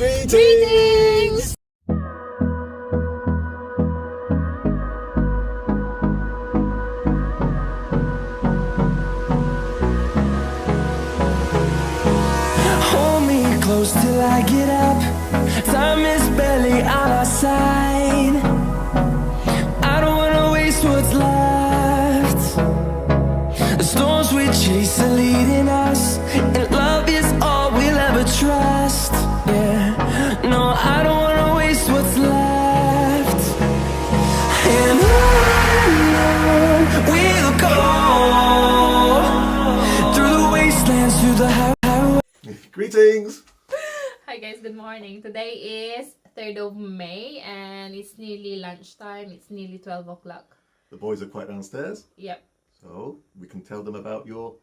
Greetings! Hold me close till I get up. Time is barely on our side. I don't wanna waste what's left. The storms we chase are leading us, and love is all we'll ever trust. Yeah, no, I don't wanna waste what's left. And on we'll go through the wastelands, through the highways. Greetings! Hi guys, good morning. Today is 3rd of May and it's nearly lunchtime. It's nearly 12 o'clock. The boys are quite downstairs, Yep. so we can tell them about your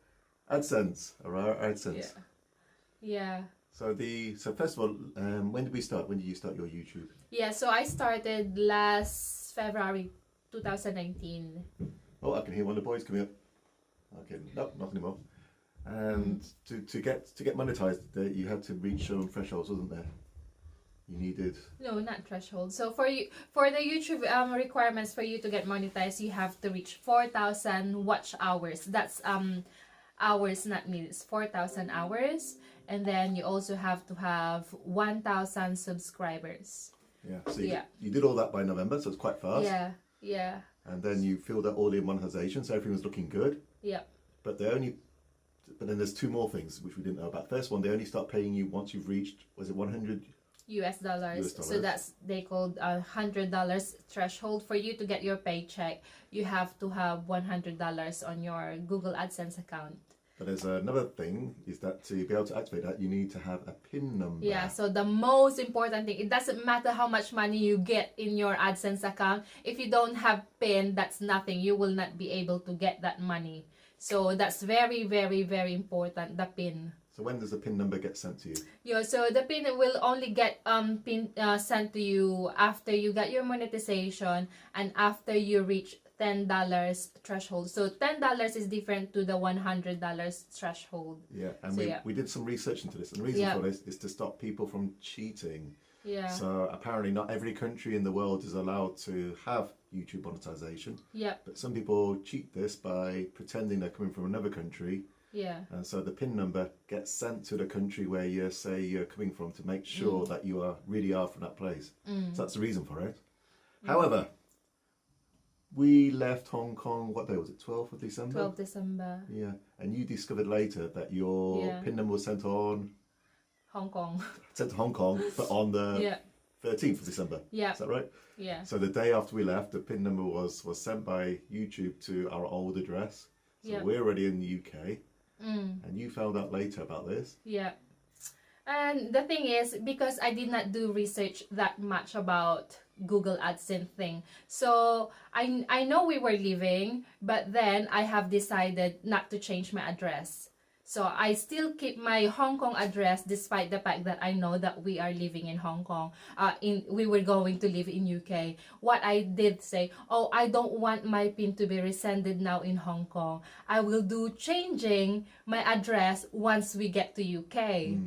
AdSense, or our AdSense. Yeah. So first of all, when did we start? When did you start your YouTube? Yeah, so I started last February 2019. Oh, I can hear one of the boys coming up. Okay, no, not anymore. And to get monetized, you had to reach some thresholds, wasn't there? You needed. No, not threshold. So for the YouTube requirements for you to get monetized, you have to reach 4,000 watch hours. That's hours, not minutes. 4,000 hours, and then you also have to have 1,000 subscribers. Yeah. So you did all that by November, so it's quite fast. Yeah. Yeah. And then you filled out all the monetization, so everything was looking good. Yeah. But then there's two more things which we didn't know about. First one, they only start paying you once you've reached, was it 100 US dollars. So that's they called $100 threshold. For you to get your paycheck, you have to have $100 on your Google AdSense account. But there's another thing, is that to be able to activate that, you need to have a PIN number. Yeah, so the most important thing, it doesn't matter how much money you get in your AdSense account. If you don't have PIN, that's nothing. You will not be able to get that money. So that's very, very, very important, the PIN. So when does the PIN number get sent to you? Yeah, so the PIN will only get sent to you after you get your monetization and after you reach $10 threshold. So $10 is different to the $100 threshold. Yeah, and so, we did some research into this, and the reason for this is to stop people from cheating. Yeah. So apparently not every country in the world is allowed to have YouTube monetization. Yeah. But some people cheat this by pretending they're coming from another country. Yeah. And so the PIN number gets sent to the country where you say you're coming from to make sure that you really are from that place. So that's the reason for it. However, we left Hong Kong, what day was it, 12th of December? 12th December. Yeah, and you discovered later that your PIN number was sent on... Hong Kong. Sent to Hong Kong, but on the 13th of December. Yeah. Is that right? Yeah. So the day after we left, the PIN number was sent by YouTube to our old address. So we're already in the UK. And you found out later about this. Yeah. And the thing is, because I did not do research that much about Google AdSense thing, so I know we were leaving, but then I have decided not to change my address. So I still keep my Hong Kong address despite the fact that I know that we are living in Hong Kong. We were going to live in UK. What I did say, oh, I don't want my PIN to be rescinded now in Hong Kong. I will do changing my address once we get to UK.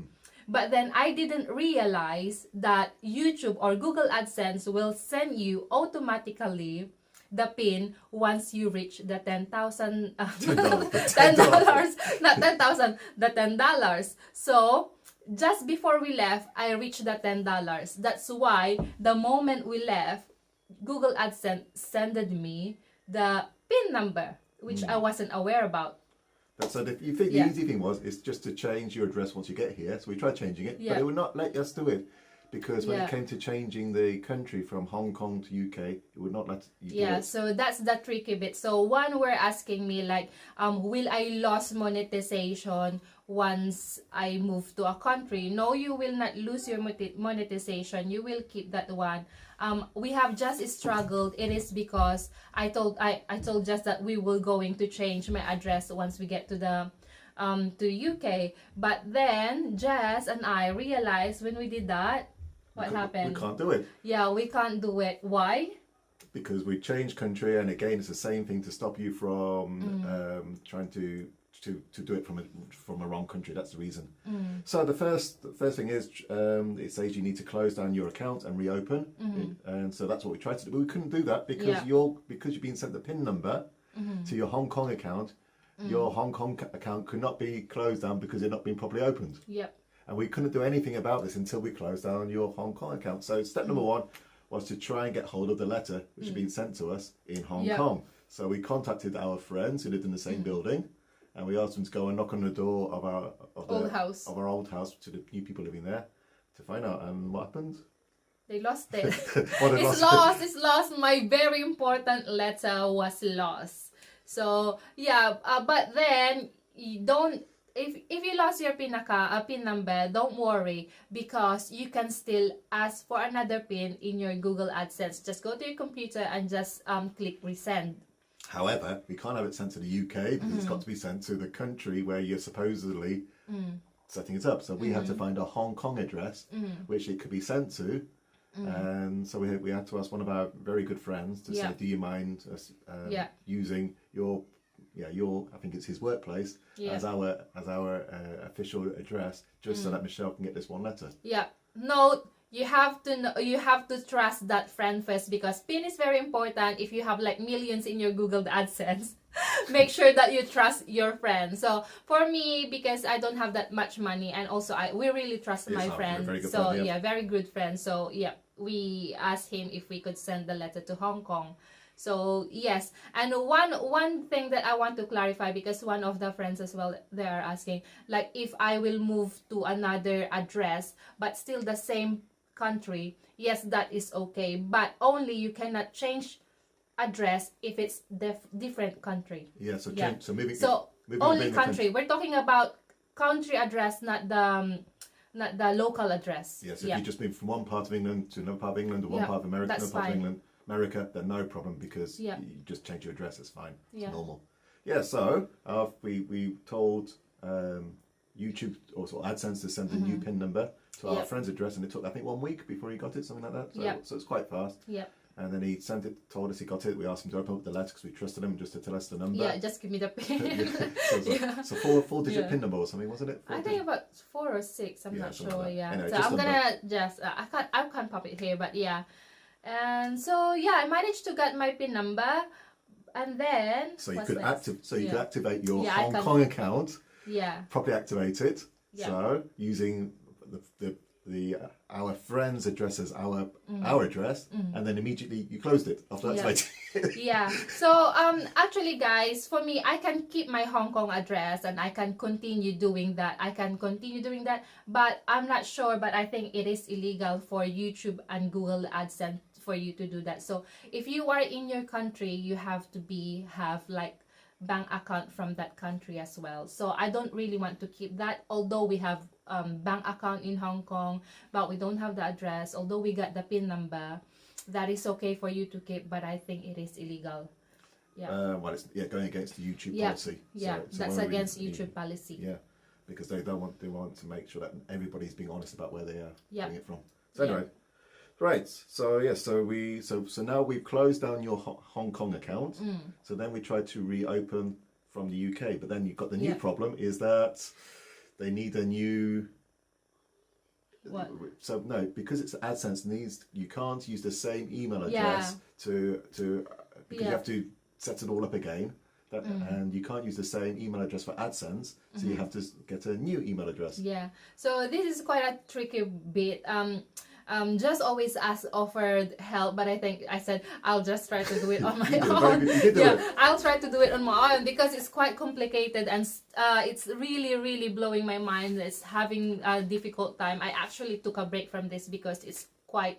But then I didn't realize that YouTube or Google AdSense will send you automatically the PIN once you reach the $10,000, $10, not 10,000, the $10. So just before we left, I reached the $10. That's why the moment we left, Google AdSense sended me the PIN number, which I wasn't aware about. So you think the easy thing is just to change your address once you get here. So we tried changing it, but it would not let us do it. Because when it came to changing the country from Hong Kong to UK, it would not let you do it. So that's the tricky bit. So one were asking me like, will I lose monetization once I move to a country? No, you will not lose your monetization. You will keep that one. We have just struggled. It is because I told just that we will going to change my address once we get to the to UK. But then Jess and I realized when we did that, what happened? We can't do it. Yeah, we can't do it. Why? Because we changed country, and again, it's the same thing to stop you from trying to to do it from a wrong country. That's the reason. So the first thing is it says you need to close down your account and reopen, and so that's what we tried to do. But we couldn't do that because you've been sent the PIN number to your Hong Kong account. Your Hong Kong account could not be closed down because it not been properly opened. Yep. And we couldn't do anything about this until we closed down your Hong Kong account. So step number one was to try and get hold of the letter which had been sent to us in Hong Kong. So we contacted our friends who lived in the same building, and we asked them to go and knock on the door of our old house to the new people living there to find out. And what happened? They lost it. Well, It's lost. My very important letter was lost. So yeah, but then you don't. If you lost your PIN number, don't worry, because you can still ask for another PIN in your Google AdSense. Just go to your computer and just click resend. However, we can't have it sent to the UK because it's got to be sent to the country where you're supposedly setting it up. So we had to find a Hong Kong address which it could be sent to. And so we had to ask one of our very good friends to say, do you mind us using your I think it's his workplace as our official address, just so that Michelle can get this one letter. Yeah. No, you have to trust that friend first, because PIN is very important. If you have like millions in your Google AdSense, make sure that you trust your friend. So for me, because I don't have that much money, and also we really trust my friend. So yeah, very good friend. So yeah, we asked him if we could send the letter to Hong Kong. So yes, and one thing that I want to clarify, because one of the friends as well, they are asking, like, if I will move to another address but still the same country, yes, that is okay, but only you cannot change address if it's different country. Yeah, so moving only country. We're talking about country address, not the local address. Yeah, so if you just move from one part of England to another part of England, or one part of America to another part of America, then no problem, because you just change your address. It's fine. It's normal. Yeah. So we told YouTube or AdSense to send a new PIN number to our friend's address, and it took, I think, 1 week before he got it, something like that. So it's quite fast. Yeah. And then he sent it, told us he got it. We asked him to open up the letter because we trusted him just to tell us the number. Yeah, just give me the PIN. So four-digit PIN number or something, wasn't it? I think about 4 or 6. I'm not sure. Anyway, so I'm gonna just I can't pop it here, but yeah. And so yeah, I managed to get my PIN number, and then you could activate your Hong Kong account. Yeah. Properly activate it. Yeah. So using our friend's address as our address, and then immediately you closed it after activating it. Yeah. So actually, guys, for me, I can keep my Hong Kong address and I can continue doing that. But I'm not sure. But I think it is illegal for YouTube and Google AdSense for you to do that. So if you are in your country, you have to have like bank account from that country as well. So I don't really want to keep that, although we have bank account in Hong Kong, but we don't have the address. Although we got the PIN number, that is okay for you to keep, but I think it is illegal. Yeah. Well, it's going against the YouTube policy. Yeah, so that's against YouTube policy. Yeah, because they want to make sure that everybody's being honest about where they are getting it from. So anyway. Right, so so now we've closed down your Hong Kong account. So then we tried to reopen from the UK, but then you've got the new problem is that they need a new. What? So no, because it's AdSense, you can't use the same email address because you have to set it all up again. And you can't use the same email address for AdSense, so you have to get a new email address. Yeah, so this is quite a tricky bit. Just always offered help, but I think I said I'll just try to do it on my own. I'll try to do it on my own because it's quite complicated, and it's really blowing my mind. It's having a difficult time. I actually took a break from this because it's quite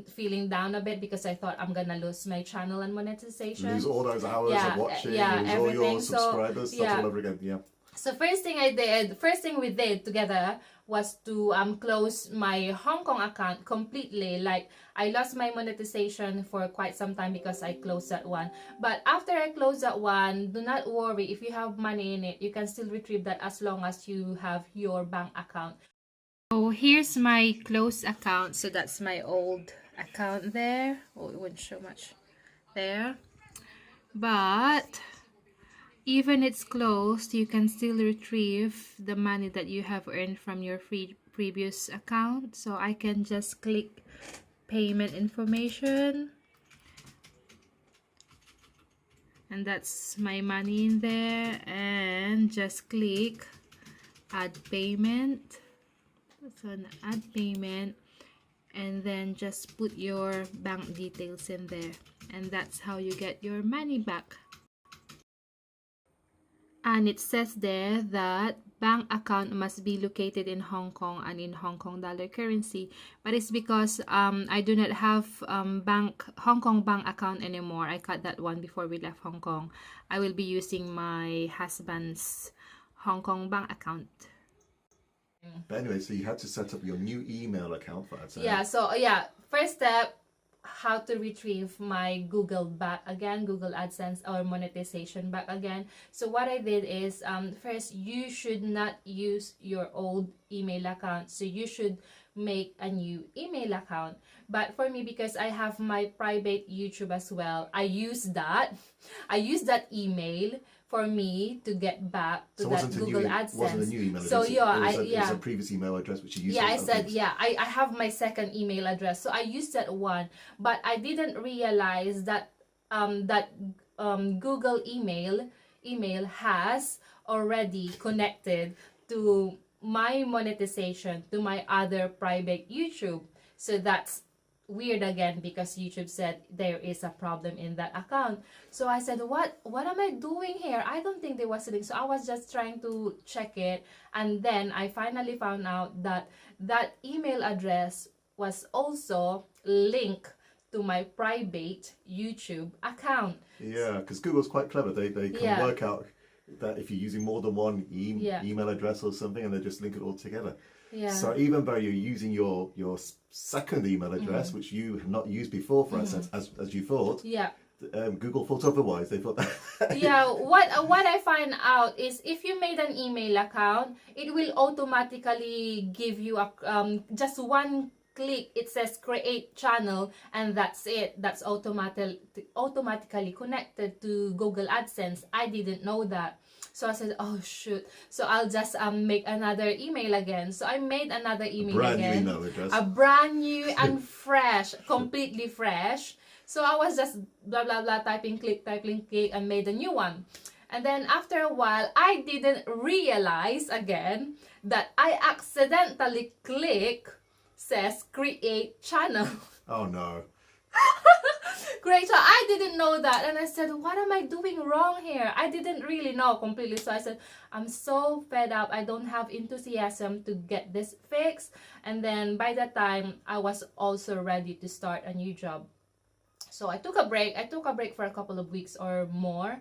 feeling down a bit, because I thought I'm gonna lose my channel and monetization. Lose all those hours of watching, lose all your subscribers, start all over again. Yeah. So first thing we did together was to close my Hong Kong account completely. Like, I lost my monetization for quite some time because I closed that one. But after I closed that one, do not worry. If you have money in it, you can still retrieve that as long as you have your bank account. So here's my closed account. So that's my old account there. Oh, it won't show much there. But even it's closed, you can still retrieve the money that you have earned from your previous account. So I can just click payment information, and that's my money in there, and just click add payment. So add payment, and then just put your bank details in there, and that's how you get your money back. And it says there that bank account must be located in Hong Kong and in Hong Kong dollar currency, but it's because I do not have Hong Kong bank account anymore. I cut that one before we left Hong Kong. I will be using my husband's Hong Kong bank account. But anyway, so you had to set up your new email account for AdSense. Yeah, so yeah, first step, how to retrieve my Google back again, Google AdSense or monetization back again. So what I did is, first, you should not use your old email account. So you should make a new email account. But for me, because I have my private YouTube as well, I use that email for me to get back to So that Google AdSense. Wasn't a new email address. So yeah, it was a previous email address which you used. Yeah, I said I have my second email address, so I used that one, but I didn't realize that Google email has already connected to my monetization, to my other private YouTube. So that's weird again, because YouTube said there is a problem in that account. So I said, what am I doing here? I don't think there was a link. So I was just trying to check it, and then I finally found out that that email address was also linked to my private YouTube account. Yeah, because Google's quite clever. They can work out that if you're using more than one email address or something, and they just link it all together. Yeah. So even though you're using your second email address, which you have not used before for AdSense, as you thought, Google thought otherwise. They thought that. Yeah. What I find out is, if you made an email account, it will automatically give you a just one click. It says create channel, and that's it. That's automatically connected to Google AdSense. I didn't know that. So I said, oh shoot. So I'll just make another email again. So I made another email again. New email address. A brand new and fresh, completely fresh. So I was just blah blah blah, typing click, and made a new one. And then after a while, I didn't realize again that I accidentally click says create channel. Oh no. Great. So I didn't know that, and I said, what am I doing wrong here? I didn't really know completely. So I said, I'm so fed up. I don't have enthusiasm to get this fixed. And then by that time, I was also ready to start a new job. So I took a break. I took a break for a couple of weeks or more,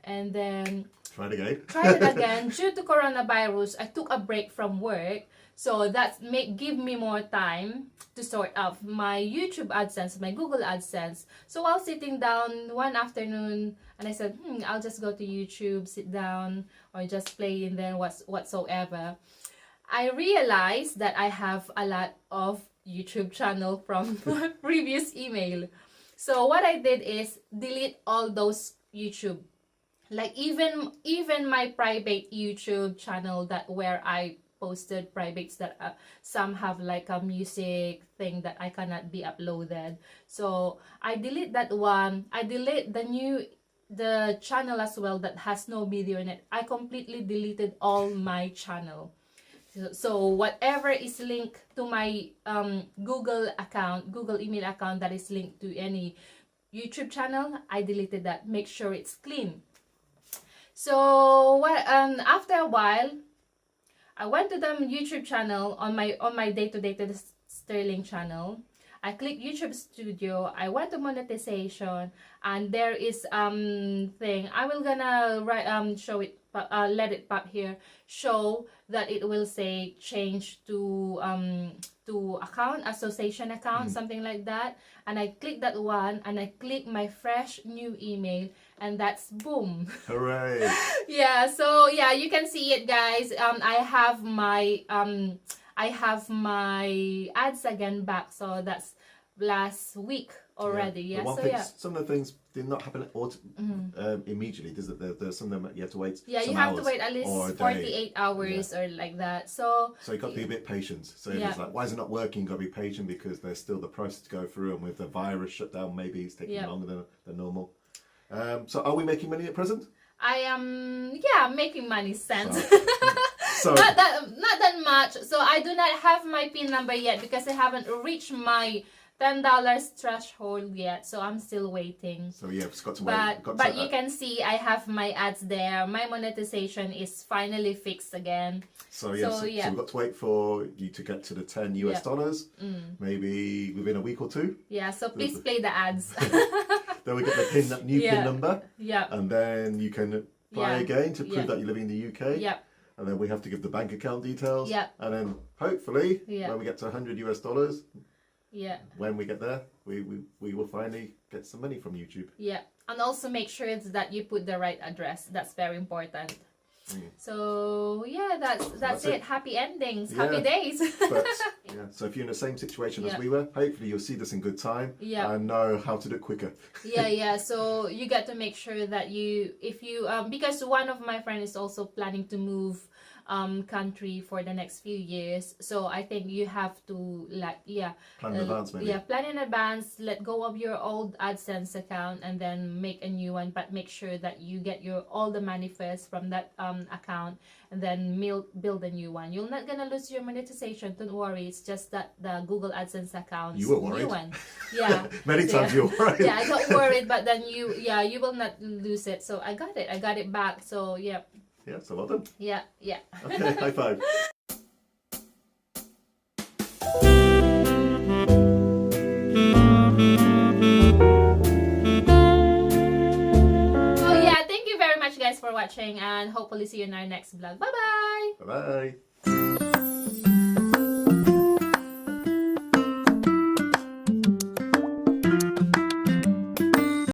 and then tried again. Tried it again. Due to coronavirus, I took a break from work. So that give me more time to sort out my YouTube AdSense, my Google AdSense. So while sitting down one afternoon, and I said, I'll just go to YouTube, sit down, or just play in there whatsoever. I realized that I have a lot of YouTube channel from my previous email. So what I did is delete all those YouTube. Like even my private YouTube channel where I posted privates that some have like a music thing that I cannot be uploaded. So I delete that one. I delete the channel as well that has no video in it. I completely deleted all my channel. So whatever is linked to my Google email account that is linked to any YouTube channel, I deleted that. Make sure it's clean. So after a while, I went to the YouTube channel on my day-to-day Sterling channel. I clicked YouTube Studio. I went to monetization, and there is thing. I will gonna show it. Let it pop here. Show that it will say change to account, association account, something like that. And I click that one, and I click my fresh new email, and that's boom. Hooray! Yeah. So yeah, you can see it, guys. I have my ads again back. So that's last week already. Yeah. One So thing, yeah. some of the things did not happen immediately. There's some of them you have to wait. Yeah, some you have hours to wait at least or a day. 48 hours or like that. So you got to be a bit patient. So if it's like, why is it not working? You've got to be patient because there's still the process to go through, and with the virus shut down, maybe it's taking longer than normal. So are we making money at present? I am, making money cents. So not that much. So I do not have my PIN number yet because I haven't reached my $10 threshold yet. So I'm still waiting. So yeah, it's got to wait. But you can see I have my ads there. My monetization is finally fixed again. So we've got to wait for you to get to the $10 US, maybe within a week or two. Yeah, so please play the ads. Then we get the new PIN number. Yeah. And then you can apply again to prove that you're living in the UK. Yeah. And then we have to give the bank account details. Yeah. And then hopefully, when we get to $100 US, when we get there, we will finally get some money from YouTube. Yeah. And also make sure that you put the right address. That's very important. So yeah, that's it. Happy endings, happy days. But so if you're in the same situation as we were, hopefully you'll see this in good time and know how to do it quicker. So you get to make sure that if you because one of my friends is also planning to move country for the next few years, so I think you have to plan in advance, maybe. Plan in advance, let go of your old AdSense account and then make a new one, but make sure that you get all the money first from that account and then build a new one. You're not gonna lose your monetization, don't worry. It's just that the Google AdSense account, you were worried. New one. Yeah. Many times you were worried. Yeah, I got worried, but then you will not lose it. So I got it back. So yeah. Yeah, so well done. Yeah. Okay, high five. Thank you very much guys for watching, and hopefully see you in our next vlog. Bye bye. Bye bye.